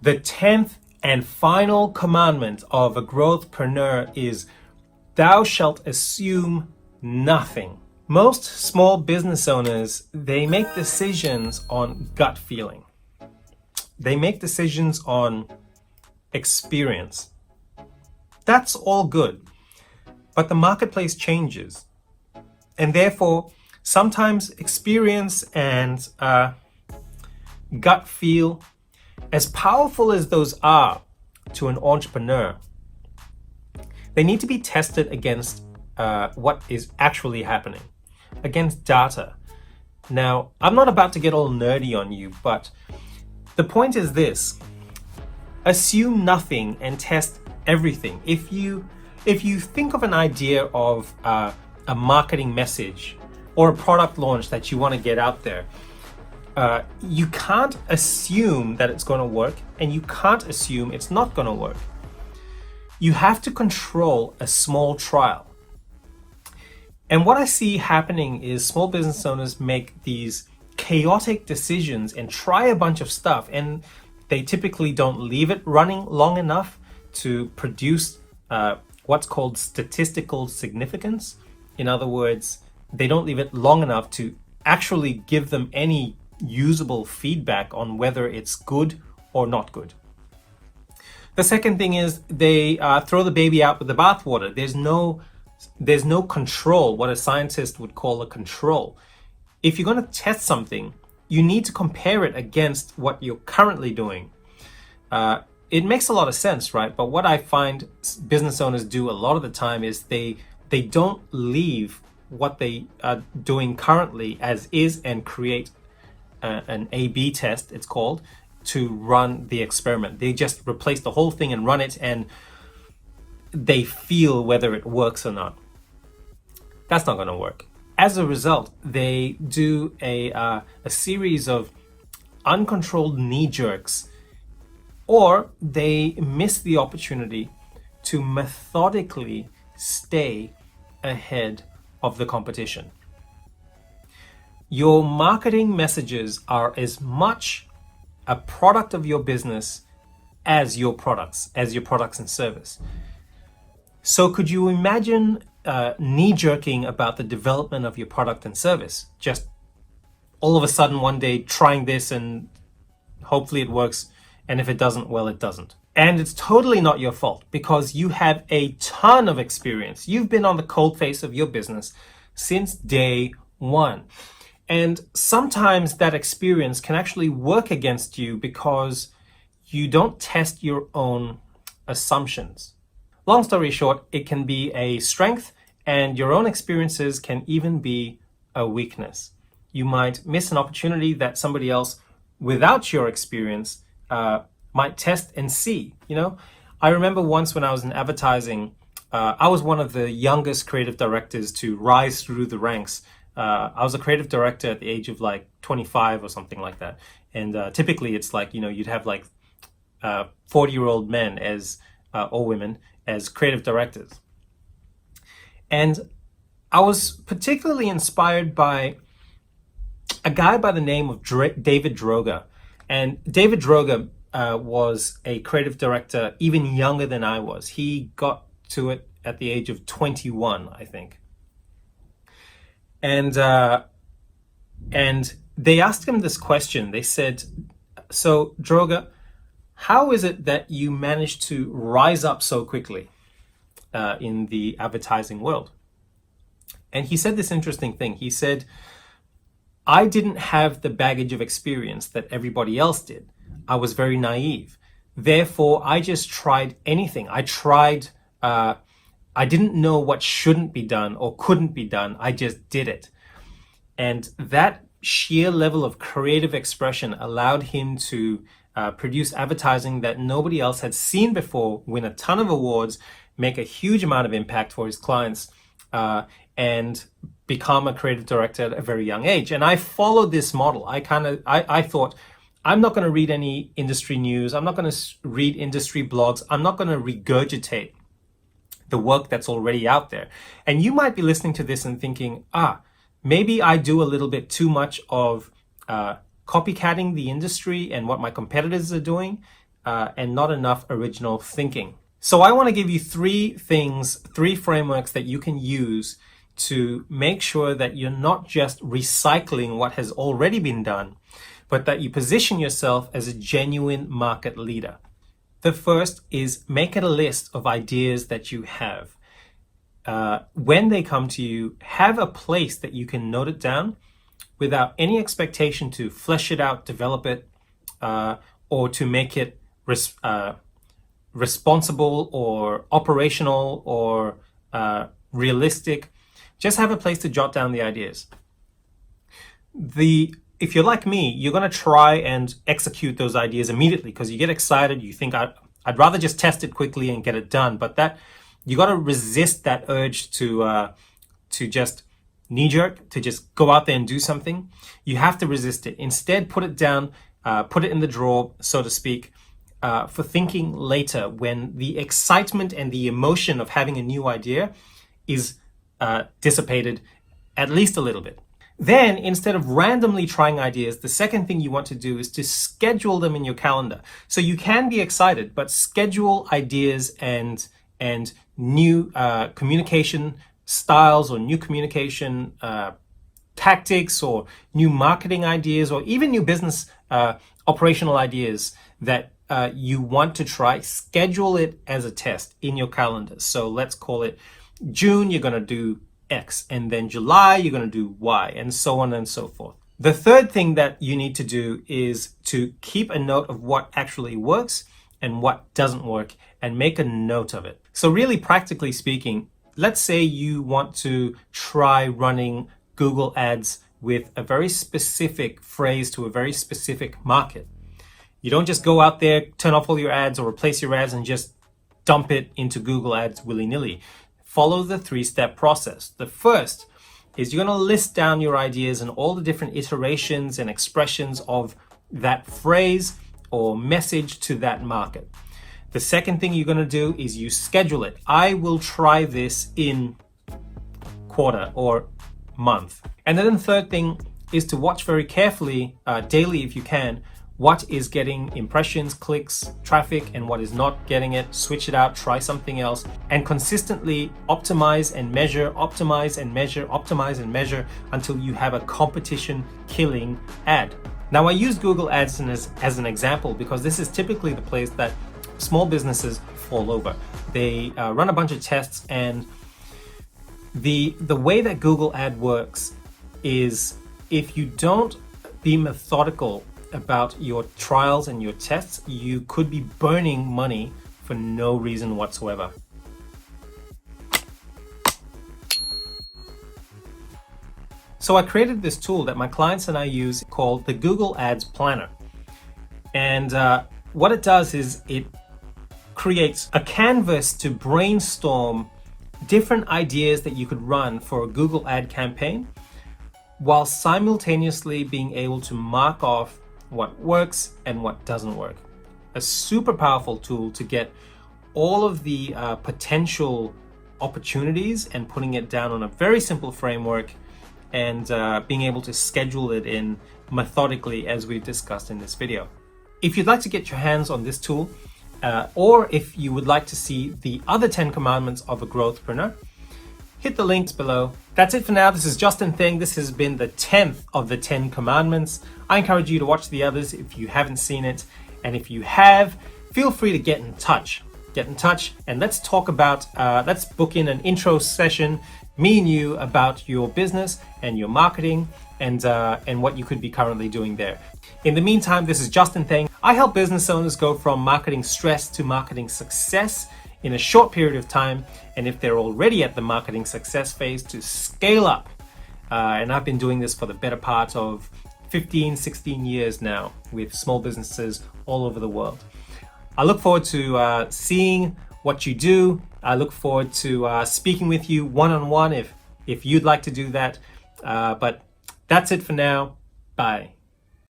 The 10th and final commandment of a growthpreneur is thou shalt assume nothing. Most small business owners, they make decisions on gut feeling. They make decisions on experience. That's all good, but the marketplace changes. And therefore, sometimes experience and gut feel, as powerful as those are to an entrepreneur, they need to be tested against what is actually happening, against data. Now, I'm not about to get all nerdy on you, but the point is this: assume nothing and test everything. If you think of an idea of a marketing message or a product launch that you want to get out there, you can't assume that it's going to work, and you can't assume it's not going to work. You have to control a small trial. And what I see happening is small business owners make these chaotic decisions and try a bunch of stuff, and they typically don't leave it running long enough to produce what's called statistical significance. In other words, they don't leave it long enough to actually give them any usable feedback on whether it's good or not good. The second thing is they throw the baby out with the bathwater. There's no control, what a scientist would call a control. If you're going to test something, you need to compare it against what you're currently doing. It makes a lot of sense, right? But what I find business owners do a lot of the time is they don't leave what they are doing currently as is and create an A/B test, it's called, to run the experiment. They just replace the whole thing and run it, and they feel whether it works or not. That's not going to work. As a result, they do a series of uncontrolled knee jerks, or they miss the opportunity to methodically stay ahead of the competition. Your marketing messages are as much a product of your business as your products and service. So could you imagine knee-jerking about the development of your product and service? Just all of a sudden one day trying this and hopefully it works, and if it doesn't, well, it doesn't. And it's totally not your fault because you have a ton of experience. You've been on the cold face of your business since day one. And sometimes that experience can actually work against you because you don't test your own assumptions. Long story short, it can be a strength, and your own experiences can even be a weakness. You might miss an opportunity that somebody else without your experience might test and see. I remember once when I was in advertising, I was one of the youngest creative directors to rise through the ranks. I was a creative director at the age of like 25 or something like that. And typically it's like, you'd have like 40-year-old men or women as creative directors. And I was particularly inspired by a guy by the name of David Droga. And David Droga was a creative director even younger than I was. He got to it at the age of 21, I think. And they asked him this question. They said, so Droga, how is it that you managed to rise up so quickly in the advertising world? And he said this interesting thing. He said, I didn't have the baggage of experience that everybody else did. I was very naive. Therefore, I just tried anything. I didn't know what shouldn't be done or couldn't be done. I just did it. And that sheer level of creative expression allowed him to produce advertising that nobody else had seen before, win a ton of awards, make a huge amount of impact for his clients, and become a creative director at a very young age. And I followed this model. I thought, I'm not going to read any industry news. I'm not going to read industry blogs. I'm not going to regurgitate the work that's already out there. And you might be listening to this and thinking, maybe I do a little bit too much of copycatting the industry and what my competitors are doing. and not enough original thinking. So I want to give you three frameworks that you can use to make sure that you're not just recycling what has already been done, but that you position yourself as a genuine market leader. The first is make a list of ideas that you have. When they come to you, have a place that you can note it down without any expectation to flesh it out, develop it, or to make it responsible or operational or realistic. Just have a place to jot down the ideas. If you're like me, you're going to try and execute those ideas immediately because you get excited. You think I'd rather just test it quickly and get it done. But that you got to resist that urge to just knee-jerk, to just go out there and do something. You have to resist it. Instead, put it down, put it in the drawer, so to speak, for thinking later when the excitement and the emotion of having a new idea is dissipated at least a little bit. Then, instead of randomly trying ideas, the second thing you want to do is to schedule them in your calendar. So you can be excited, but schedule ideas and new communication styles or new communication tactics or new marketing ideas or even new business operational ideas that you want to try. Schedule it as a test in your calendar. So let's call it June, you're going to do X, and then July, you're going to do Y, and so on and so forth. The third thing that you need to do is to keep a note of what actually works and what doesn't work and make a note of it. So really, practically speaking, let's say you want to try running Google Ads with a very specific phrase to a very specific market. You don't just go out there, turn off all your ads or replace your ads and just dump it into Google Ads willy-nilly. Follow the three-step process. The first is you're going to list down your ideas and all the different iterations and expressions of that phrase or message to that market. The second thing you're going to do is you schedule it. I will try this in quarter or month. And then the third thing is to watch very carefully, daily if you can, what is getting impressions, clicks, traffic, and what is not getting it. Switch it out, try something else, and consistently optimize and measure, optimize and measure, optimize and measure until you have a competition killing ad. Now, I use Google Ads as an example because this is typically the place that small businesses fall over. They run a bunch of tests, and the way that Google Ad works is if you don't be methodical about your trials and your tests, you could be burning money for no reason whatsoever. So I created this tool that my clients and I use called the Google Ads Planner. And what it does is it creates a canvas to brainstorm different ideas that you could run for a Google ad campaign while simultaneously being able to mark off what works and what doesn't work. A super powerful tool to get all of the potential opportunities and putting it down on a very simple framework and being able to schedule it in methodically as we've discussed in this video. If you'd like to get your hands on this tool, or if you would like to see the other 10 commandments of a growthpreneur, hit the links below. That's it for now. This is Justin Thing. This has been the 10th of the 10 commandments. I encourage you to watch the others if you haven't seen it. And if you have, feel free to get in touch. Get in touch and let's talk about, let's book in an intro session, me and you, about your business and your marketing and what you could be currently doing there. In the meantime, this is Justin Thing. I help business owners go from marketing stress to marketing success in a short period of time, and if they're already at the marketing success phase, to scale up. And I've been doing this for the better part of 15, 16 years now with small businesses all over the world. I look forward to seeing what you do. I look forward to speaking with you one-on-one if you'd like to do that. But that's it for now. Bye.